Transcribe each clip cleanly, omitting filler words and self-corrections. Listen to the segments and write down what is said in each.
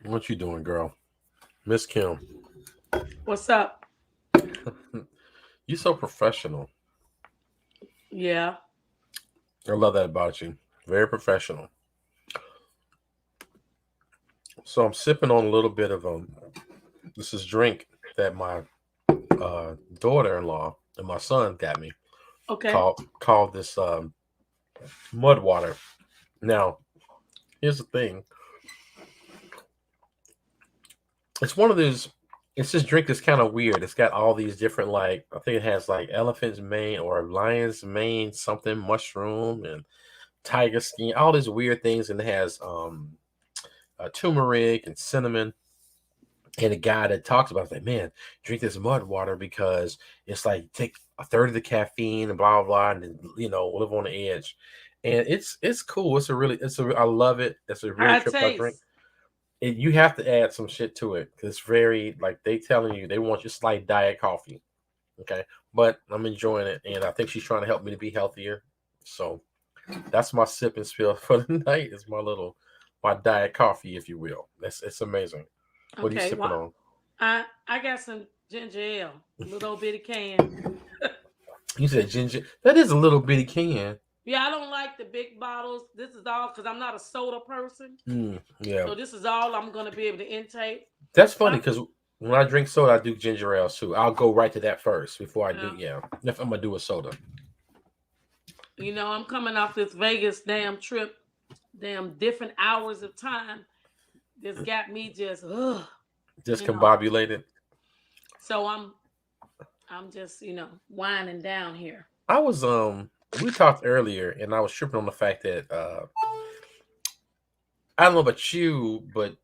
What you doing, girl? Miss Kim. What's up? You so professional. Yeah. I love that about you. Very professional. So I'm sipping on a little bit of this is drink that my daughter-in-law and my son got me Okay. called this mud water. Now, here's the thing. It's one of those. It's this drink that's kind of weird. It's got all these different like I think it has like elephant's mane or lion's mane, something mushroom and tiger skin, all these weird things, and it has turmeric and cinnamon. And a guy that talks about it's like, man, drink this mud water because it's like take a third of the caffeine and blah blah blah, and then, live on the edge. And it's cool. I love it. It's a How really it tripped out drink. tastes? You have to add some shit to it because it's very like they telling you they want you to like diet coffee. Okay, but I'm enjoying it, and I think she's trying to help me to be healthier. So that's my sip and spill for the night. It's my diet coffee, if you will. It's amazing. What are you Okay. sipping Well, on? I got some ginger ale, little bitty can. You said ginger. That is a little bitty can. Yeah, I don't like the big bottles. This is all because I'm not a soda person. Yeah, So this is all I'm gonna be able to intake. that's funny But because when I drink soda, I do ginger ale too. I'll go right to that first before I do. yeah, Yeah, if I'm gonna do a soda, I'm coming off this Vegas damn trip, damn different hours of time. This got me just you know. discombobulated. So I'm just winding down here. I was We talked earlier, and I was tripping on the fact that I don't know about you, but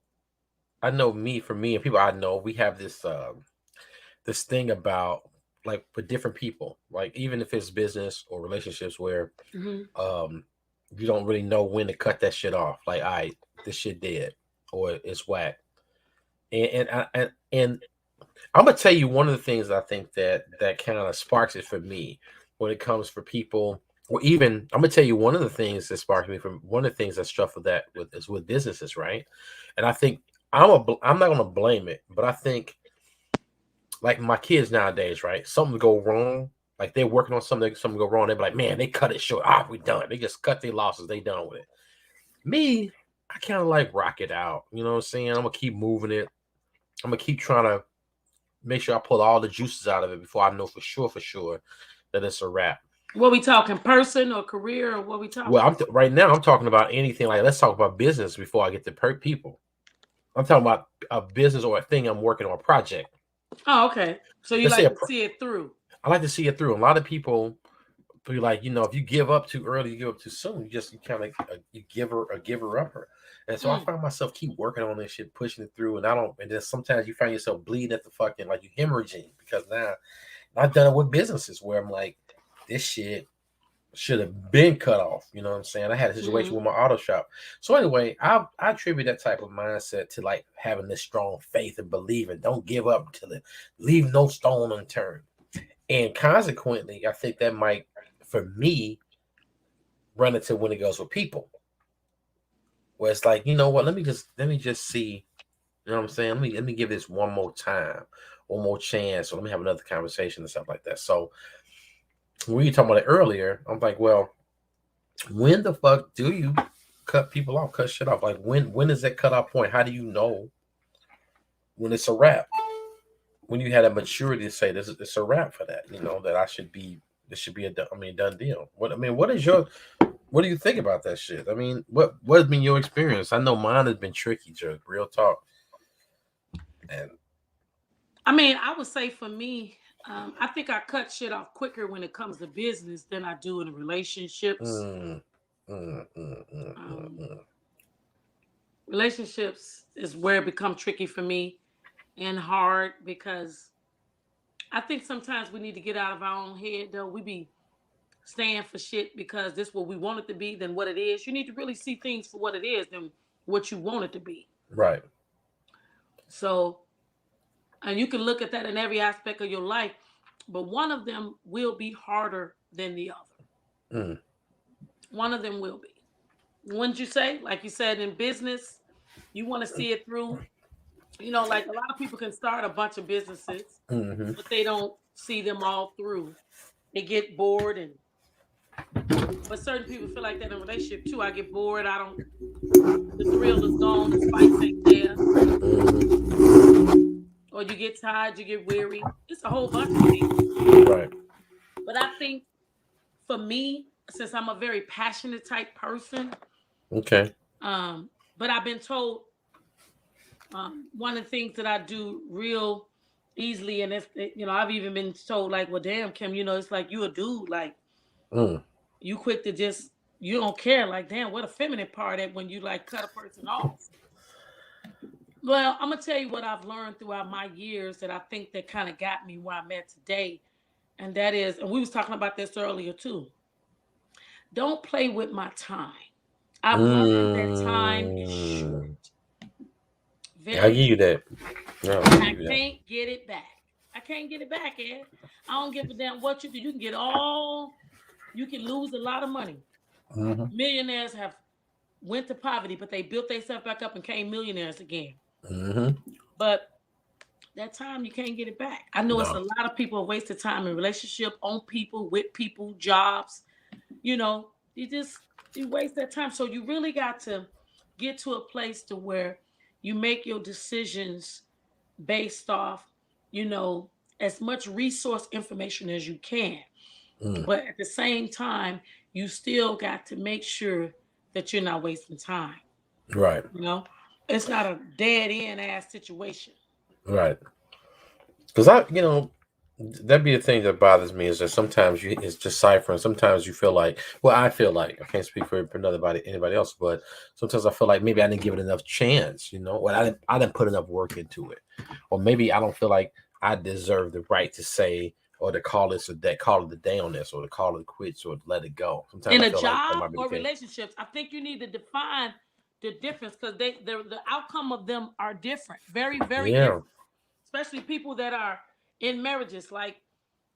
I know me for me and people I know, we have this thing about like with different people, like even if it's business or relationships where Hmm. um you don't really know when to cut that shit off. Like, this shit dead or it's whack. And I'm gonna tell you one of the things I think that kind of sparks it for me when it comes for people. Or even I'm gonna tell you one of the things that sparks me from one of the things that struck with that with is with businesses, right? And I think I'm not gonna blame it, but I think like my kids nowadays, right? Something go wrong, like they're working on something go wrong. They're like, man, they cut it short. We done. They just cut their losses. They done with it. Me, I kind of like rock it out. You know what I'm saying? I'm gonna keep moving it. I'm gonna keep trying to make sure I pull all the juices out of it before I know for sure that it's a wrap. What we talking, person or career, or what we Well, talking? right now I'm talking about anything like let's talk about business before I get to people. I'm talking about a business or a thing I'm working on a project. Oh, okay. So you Let's say like to see it through. I like to see it through. A lot of people be like, if you give up too early, you give up too soon. You kind of you give her upper. And so I Mm. find myself keep working on this shit, pushing it through, and I don't. And then sometimes you find yourself bleeding at the fucking like you hemorrhaging because now I've done it with businesses where I'm like, this shit should have been cut off. You know what I'm saying? I had a situation Hmm. with my auto shop. So anyway, I attribute that type of mindset to like having this strong faith and believing. Don't give up until it leave no stone unturned. And consequently, I think that might, for me, run into when it goes with people, where it's like, you know what? Let me just see. You know what I'm saying? Let me give this one more time, one more chance, or let me have another conversation and stuff like that. So when you talking about it earlier, I'm like, well, when the fuck do you cut people off, cut shit off? Like when is that cutoff point? How do you know when it's a wrap? When you had a maturity to say this is it's a wrap for that, that this should be done deal. What do you think about that shit? I mean, what has been your experience? I know mine has been tricky, Joe. Real talk. And I mean, I would say for me, I think I cut shit off quicker when it comes to business than I do in relationships. mm, mm, mm, mm, mm, Um, mm. Relationships is where it become tricky for me and hard because I think sometimes we need to get out of our own head. Though we be staying for shit because this is what we want it to be than what it is. You need to really see things for what it is than what you want it to be. Right. So, and you can look at that in every aspect of your life, but one of them will be harder than the other. Mm, One of them will be. Wouldn't you say? Like you said in business, You want to see it through. You know, like a lot of people can start a bunch of businesses, Mm-hmm. but they don't see them all through. They get bored, and but certain people feel like that in a relationship too. I get bored. I don't. The thrill is gone. The spice ain't there. Or you get tired. You get weary. It's a whole bunch of things. Right. But I think for me, since I'm a very passionate type person, Okay. but I've been told one of the things that I do real easily, and if you know, I've even been told like, "Well, damn, Kim, you know, it's like you a dude, like Mm. you quick to just you don't care, like, damn, what a feminine part at when you like cut a person off." Well, I'm gonna tell you what I've learned throughout my years that I think that kind of got me where I'm at today, and that is, and we was talking about this earlier too. Don't play with my time. I've learned that time is short, Mm. I very give you short, that. No, I and give I you that. can't get it back. I can't get it back, Ed. I don't give a damn what you do. You can get all, you can lose a lot of money. Mm-hmm. Millionaires have went to poverty, but they built themselves back up and came millionaires again. Mm-hmm. But that time you can't get it back. I know it's No. a lot of people wasted time in relationship, on people, with people, jobs. You know, you waste that time. So you really got to get to a place to where you make your decisions based off, you know, as much resource information as you can. Mm. But at the same time, you still got to make sure that you're not wasting time. Right. You know, it's not a dead end ass situation. Right. Because that'd be the thing that bothers me is that sometimes it's deciphering. Sometimes you feel like, well, I feel like I can't speak for anybody else, but sometimes I feel like maybe I didn't give it enough chance. Well, I didn't put enough work into it, or maybe I don't feel like I deserve the right to say or to call this or that, call it the day on this, or to call it quits or to let it go. Sometimes In I a feel like that job might be the or case. relationships, I think you need to define the difference because the outcome of them are different, very very Yeah. different. Especially people that are in marriages, like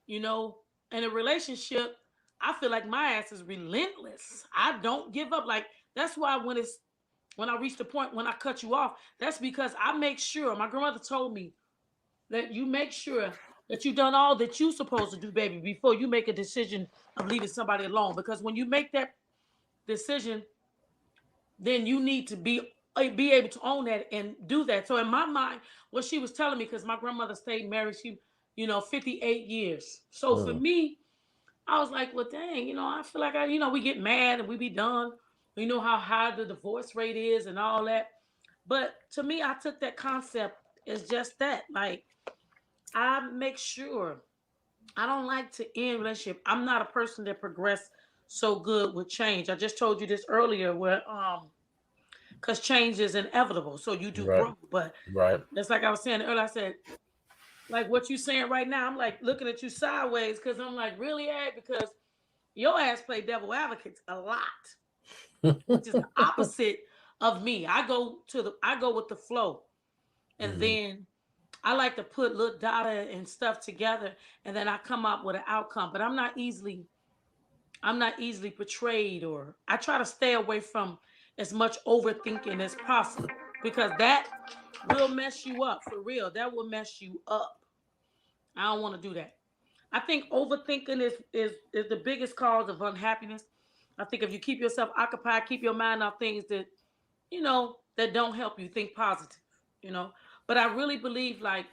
you know, in a relationship. I feel like my ass is relentless. I don't give up. Like that's why when I reach the point when I cut you off, that's because I make sure. My grandmother told me that you make sure that you've done all that you're supposed to do, baby, before you make a decision of leaving somebody alone. Because when you make that decision, then you need to be able to own that and do that. So in my mind, what she was telling me, because my grandmother stayed married, she 58 years. So for Mm. me, I was like, well, dang, I feel like we get mad and we be done. We know how high the divorce rate is and all that. But to me, I took that concept as just that. Like, I make sure I don't like to end relationship. I'm not a person that progress so good with change. I just told you this earlier where because change is inevitable. So you do Right. grow. But Right. that's like I was saying earlier, I said, like what you saying right now, I'm like looking at you sideways because I'm like, really, Ed? Because your ass play devil advocates a lot, which is the opposite of me. I go with the flow. And Mhm. then I like to put little data and stuff together and then I come up with an outcome. But I'm not easily portrayed, or I try to stay away from as much overthinking as possible because that will mess you up for real. That will mess you up. I don't want to do that. I think overthinking is the biggest cause of unhappiness. I think if you keep yourself occupied, keep your mind on things that don't help you think positive, you know. But I really believe like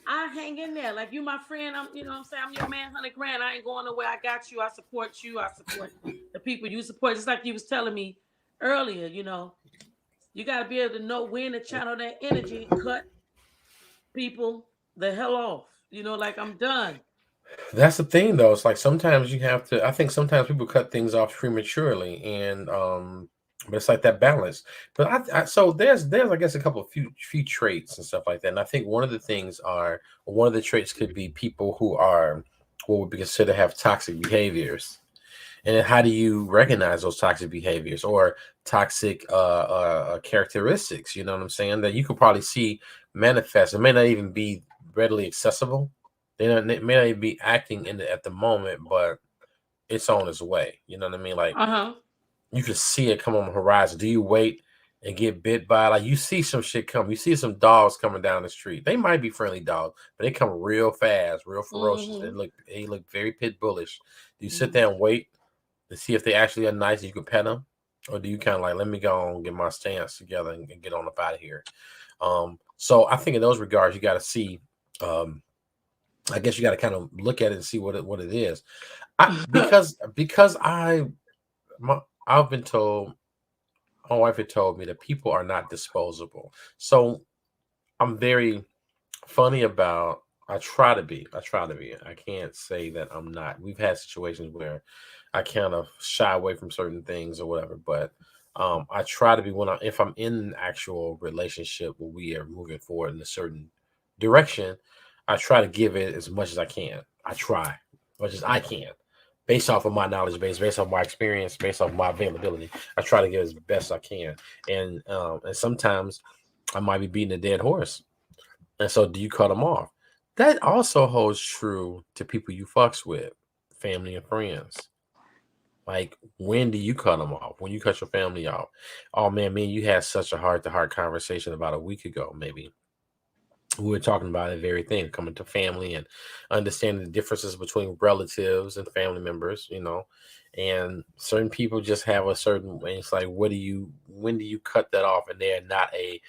I hang in there. Like you my friend, what I'm saying, I'm your man, 100 grand. I ain't going nowhere. I got you. I support you. I support the people you support. Just like you was telling me earlier, you gotta be able to know when to channel that energy and cut people the hell off. Like I'm done. That's the thing, though. It's like sometimes you have to. I think sometimes people cut things off prematurely, and but it's like that balance. But so there's I guess a couple of few traits and stuff like that. And I think one of the traits could be people who are what would be considered have toxic behaviors. And then how do you recognize those toxic behaviors or toxic characteristics? You know what I'm saying? That you could probably see manifest. It may not even be readily accessible. They may not even be acting at the moment, but it's on its way. You know what I mean? Like Uh huh. you can see it come on the horizon. Do you wait? and get bit by, like, you see some shit come. You see some dogs coming down the street. They might be friendly dogs, but they come real fast, real ferocious. Mm-hmm. They look very pit bullish. Do you sit Mm-hmm. there and wait to see if they actually are nice and you can pet them? Or do you kind of like, let me go and get my stance together and get on up out of here? So I think in those regards, you got to see, I guess you got to kind of look at it and see what it is. Because I've been told, my wife had told me that people are not disposable. So I'm very funny about, I try to be. I can't say that I'm not. We've had situations where I kind of shy away from certain things or whatever, but I try to be if I'm in an actual relationship where we are moving forward in a certain direction, I try to give it as much as I can. I try as much as I can, based off of my knowledge base, based off my experience, based off my availability. I try to give as best I can, and sometimes I might be beating a dead horse, and so do you cut them off? That also holds true to people you fucks with, family and friends. Like, when do you cut them off? When you cut your family off? Oh man, me and you had such a heart to heart conversation about a week ago, maybe. We were talking about that very thing, coming to family and understanding the differences between relatives and family members, and certain people just have a certain way. It's like, when do you cut that off? And they're not an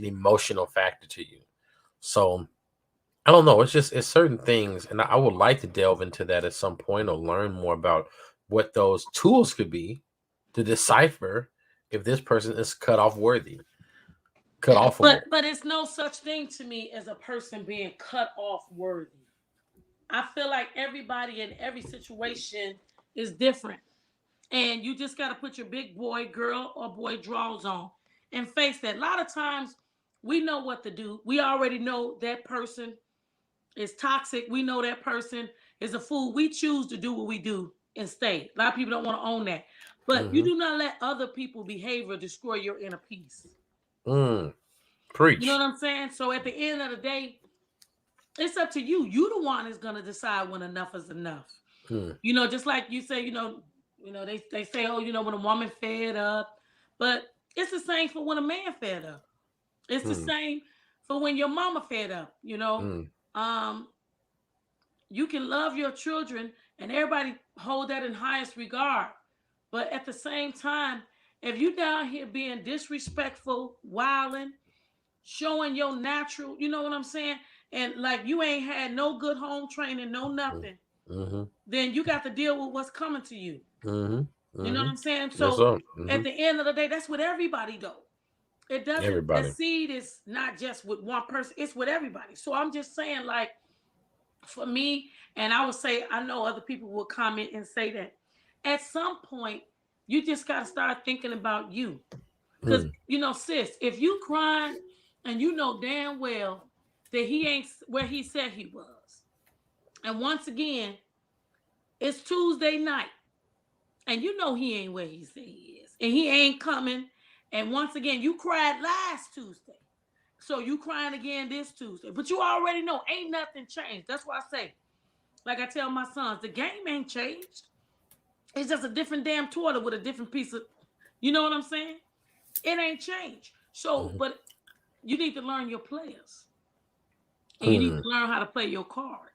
emotional factor to you. So I don't know. It's certain things, and I would like to delve into that at some point or learn more about what those tools could be to decipher if this person is cut off worthy, cut offable. But it's no such thing to me as a person being cut off worthy. I feel like everybody in every situation is different. And you just got to put your big boy, girl, or boy drawers on and face that. A lot of times we know what to do. We already know that person is toxic. We know that person is a fool. We choose to do what we do and stay. A lot of people don't want to own that. But you Mm-hmm. do not let other people's behavior destroy your inner peace. Mm, You know what preach. I'm saying? So at the end of the day, it's up to you. You the one is gonna decide when enough is enough. Mm, Just like you say, they say, oh, when a woman fed up, but it's the same for when a man fed up. It's the mm, same for when your mama fed up. mm, Um, you can love your children and everybody hold that in highest regard. But at the same time, if you down here being disrespectful, wilding, showing your natural, you know what I'm saying? And like you ain't had no good home training, no mm, nothing, mm-hmm. then you got to deal with what's coming to you. Mm-hmm. You know what Mm-hmm. I'm saying? Yes, So sir. Mm-hmm. at the end of the day, that's with everybody though. It doesn't, the Everybody. seed is not just with one person, it's with everybody. So I'm just saying, like, for me, and I would say, I know other people will comment and say that at some point, you just got to start thinking about you. Because, Mm, sis, if you crying and you know damn well that he ain't where he said he was, and once again, it's Tuesday night, and you know he ain't where he said he is, and he ain't coming, and once again, you cried last Tuesday. So you crying again this Tuesday. But you already know ain't nothing changed. That's why I say, like I tell my sons, the game ain't changed. It's just a different damn toilet with a different piece of, you know what I'm saying? It ain't changed. So, mm, but you need to learn your players and you need mm. to learn how to play your card.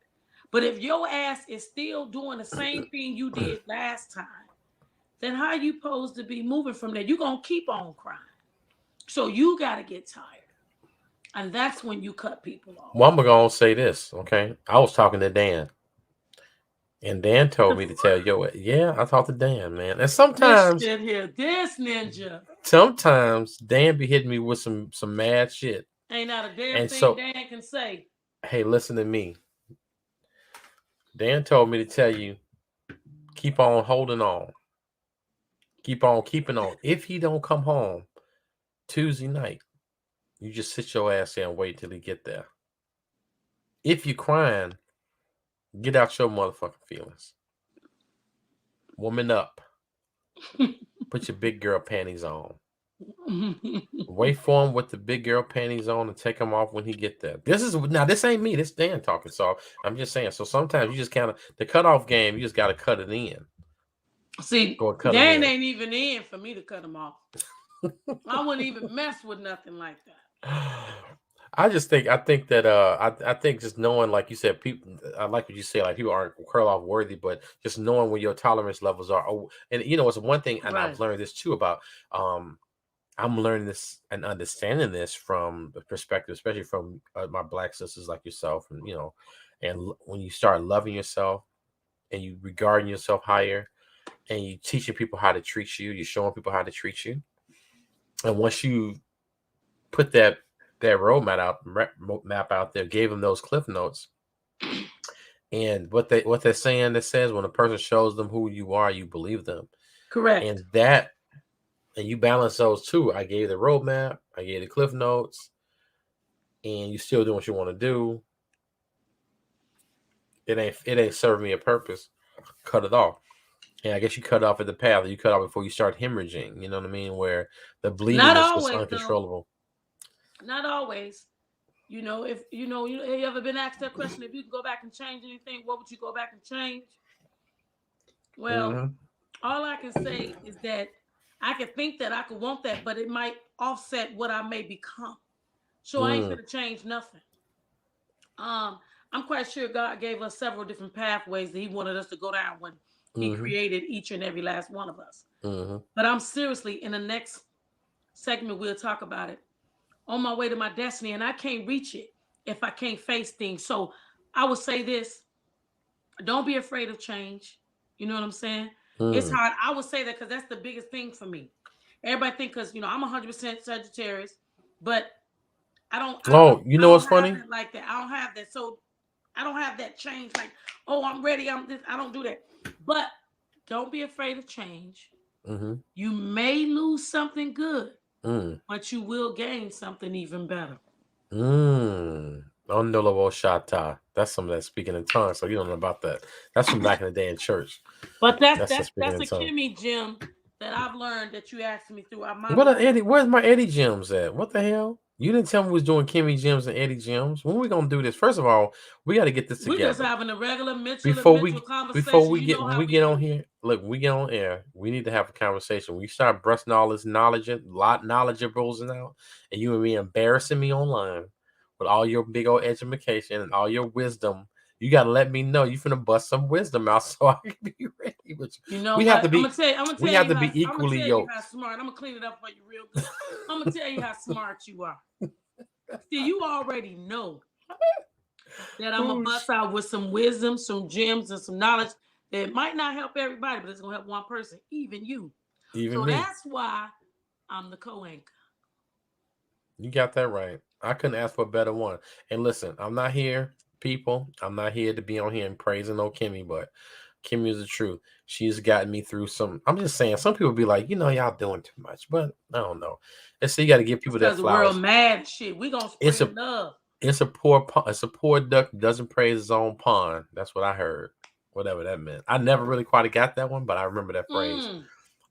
But if your ass is still doing the same thing you did last time, then how you supposed to be moving from there? You're going to keep on crying. So you got to get tired. And that's when you cut people off. Well, I'm gonna say this, okay? I was talking to Dan, and Dan The told me to fuck? tell you, yeah, I talked to Dan, man. And This shit here, this ninja. sometimes Dan be hitting me with some mad shit. Ain't not a damn And thing so, Dan can say. hey, listen to me. Dan told me to tell you, keep on holding on. Keep on keeping on. If he don't come home Tuesday night, you just sit your ass there and wait till he get there. If you crying, get out your motherfucking feelings. Woman up. Put your big girl panties on. Wait for him with the big girl panties on and take them off when he get there. This ain't me. This Dan talking. So I'm just saying. So sometimes you just kind of the cutoff game. You just got to cut it in. See, Go and cut him Dan in. ain't even in for me to cut him off. I wouldn't even mess with nothing like that. I think that I think just knowing, like you said, people, I like what you say, like people aren't curl off worthy, but just knowing where your tolerance levels are. Oh, and it's one thing, and I've Right. learned this too about um I'm learning this and understanding this from the perspective, especially from my black sisters like yourself, and when you start loving yourself and you regarding yourself higher, and you teaching people how to treat you, you're showing people how to treat you, and once you put that map out there, gave them those cliff notes, and what they're saying that says when a person shows them who you are, you believe them, Correct. and that and you balance those two. I gave the roadmap, I gave the cliff notes, and you still doing what you want to do. It ain't serving me a purpose. Cut it off. And I guess you cut off at the path. You cut off before you start hemorrhaging. You know what I mean? Where the bleeding Not is just always, though. uncontrollable. Not always. If have you ever been asked that question? If you could go back and change anything, what would you go back and change? Well, Mm-hmm. all I can say is that I could think that I could want that, but it might offset what I may become. So I ain't Mm, gonna change nothing. Um, I'm quite sure God gave us several different pathways that He wanted us to go down when He mm-hmm. created each and every last one of us. Mm-hmm. But I'm seriously, in the next segment, we'll talk about it, on my way to my destiny, and I can't reach it if I can't face things. So I would say this: don't be afraid of change. You know what I'm saying? It's Mm. hard. I would say that because that's the biggest thing for me. Everybody think because I'm 100% Sagittarius, but Oh, you I know don't what's have funny? that like that. I don't have that. So I don't have that change. Like, oh, I'm ready. I'm this. I don't do that. But don't be afraid of change. Mm-hmm. You may lose something good, Mm. but you will gain something even better. Mm. Ondolobo shata. That's some of that speaking in tongues. So you don't know about that. That's from back in the day in church. But that's That's the that's speaking that's in a tongues. Kimmy gem that I've learned that you asked me through my What are life. Eddie? Where's my Eddie Gems at? What the hell? You didn't tell me we was doing Kimmy Gems and Eddie Gems. When we gonna do this? First of all, we got to get this We're just together having a regular Mitchell and before Mitchell we before conversation. we You get know when how we we get on do. here. Look, when we get on air. We need to have a conversation. We start busting all this knowledge, lot knowledgeables out, and you and me embarrassing me online with all your big old education and all your wisdom. You got to let me know you finna bust some wisdom out so I can be ready. But You know we have to what? be I'm gonna we tell have you to how be equally yoked. smart. I'm gonna clean it up for you real good. I'm gonna tell you how smart you are. See, you already know that I'm gonna Oh, bust out with some wisdom, some gems, and some knowledge that might not help everybody, but it's gonna help one person, even you. even So me. that's why I'm the co-anchor. You got that right. I couldn't ask for a better one. And listen, I'm not here, people. I'm not here to be on here and praising no Kimmy, but Kimmy is the truth. She's gotten me through some. I'm just saying, some people be like, y'all doing too much, but I don't know. And so you got to give It's people their because the world flowers. mad shit. We gonna It's spread a love. it's a poor duck that doesn't praise his own pond. That's what I heard. Whatever that meant. I never really quite got that one, but I remember that phrase. Mm.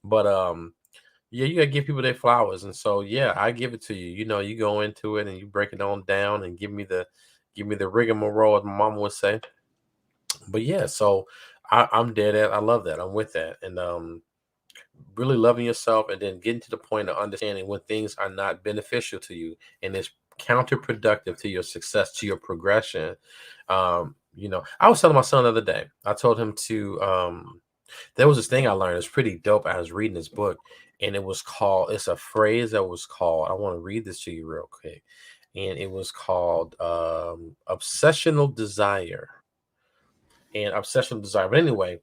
But yeah, you gotta give people their flowers, and so yeah, I give it to you. You go into it and you break it on down and give me the rigmarole, as my mama would say. But yeah, so I'm dead at. I love that. I'm with that, and really loving yourself, and then getting to the point of understanding when things are not beneficial to you and it's counterproductive to your success, to your progression. I was telling my son the other day. I told him to. There was this thing I learned. It's pretty dope. I was reading this book, and it's a phrase that was called. I want to read this to you real quick, and it was called obsessional desire. And obsessional desire. But anyway,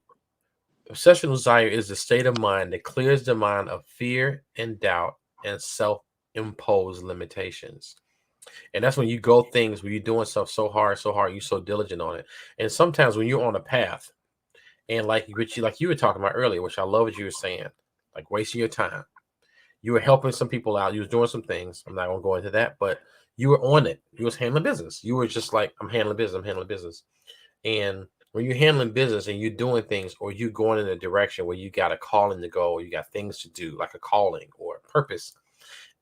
obsessional desire is the state of mind that clears the mind of fear and doubt and self-imposed limitations. And that's when you go things when you're doing stuff so hard, you're so diligent on it. And sometimes when you're on a path, and like you were talking about earlier, which I love what you were saying, like wasting your time. You were helping some people out. You was doing some things. I'm not gonna go into that, but you were on it. You was handling business. You were just like, I'm handling business. I'm handling business. And when you're handling business and you're doing things, or you going in a direction where you got a calling to go, or you got things to do, like a calling or a purpose,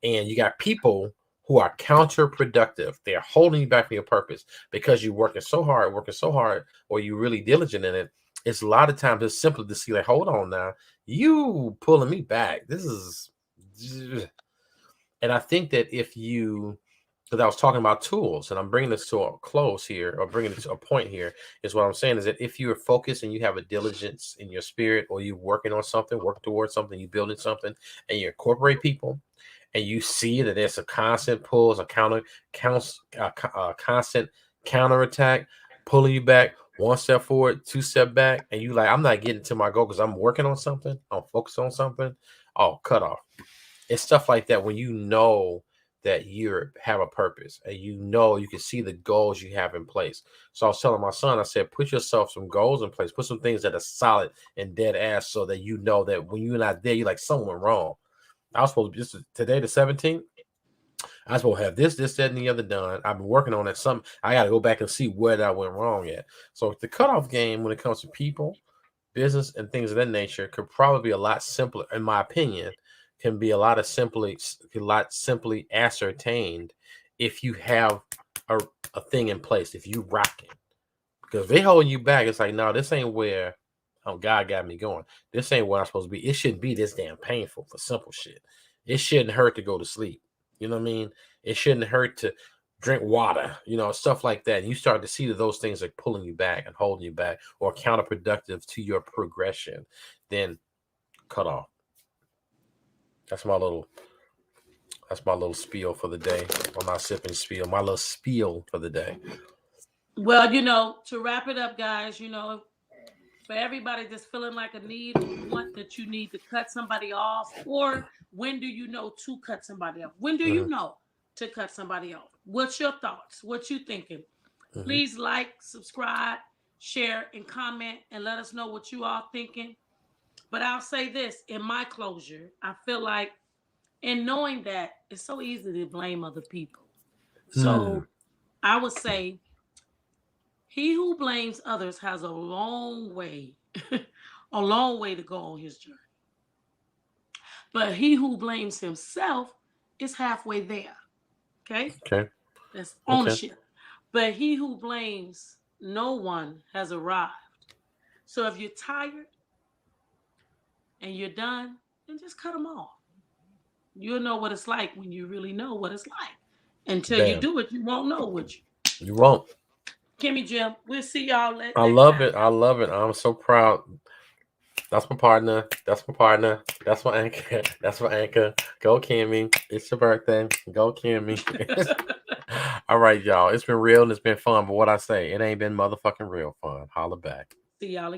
and you got people who are counterproductive. They're holding you back from your purpose because you're working so hard, or you're really diligent in it. It's a lot of times it's simple to see, like, hold on now, you pulling me back. And I think that if you, because I was talking about tools, and I'm bringing this to a close here, or bringing it to a point here, is what I'm saying is that if you're focused and you have a diligence in your spirit, or you're working on something, work towards something, you building something, and you incorporate people, and you see that there's a constant pulls, constant counterattack, pulling you back, one step forward, two step back, and you like, I'm not getting to my goal because I'm working on something, I'm focused on something. Oh, cut off. It's stuff like that when you know that you have a purpose and you know you can see the goals you have in place. So I was telling my son, I said, put yourself some goals in place, put some things that are solid and dead ass, so that you know that when you're not there, you're like, something went wrong. I was supposed to be, this is today the 17th. I was supposed to have this, that, and the other done. I've been working on it. I got to go back and see where that went wrong at. So the cutoff game when it comes to people, business, and things of that nature could probably be a lot simpler, in my opinion. Can be a lot simply ascertained if you have a thing in place. If you rocking, because if they holding you back, it's like, no, this ain't where God got me going. This ain't where I'm supposed to be. It shouldn't be this damn painful for simple shit. It shouldn't hurt to go to sleep. You know what I mean? It shouldn't hurt to drink water, stuff like that. And you start to see that those things are pulling you back and holding you back, or counterproductive to your progression. Then cut off. That's my little spiel for the day. Or my sipping spiel. My little spiel for the day. Well, to wrap it up, guys, for everybody that's feeling like a need or want that you need to cut somebody off, or when do you know to cut somebody off? When do you know to cut somebody off? What's your thoughts? What you thinking? Please like, subscribe, share, and comment, and let us know what you all thinking. But I'll say this in my closure, I feel like in knowing that it's so easy to blame other people. So I would say, he who blames others has a long way to go on his journey. But he who blames himself is halfway there. Okay? Okay. That's ownership. Okay. But he who blames no one has arrived. So if you're tired and you're done, then just cut them off. You'll know what it's like when you really know what it's like. Until you do it, you won't know, would you? You won't. Kimmy Jim, we'll see y'all later. I love it. I'm so proud. That's my partner. That's my anchor. Go, Kimmy. It's your birthday. Go, Kimmy. All right, y'all. It's been real and it's been fun. But what I say, it ain't been motherfucking real fun. Holla back. See y'all again.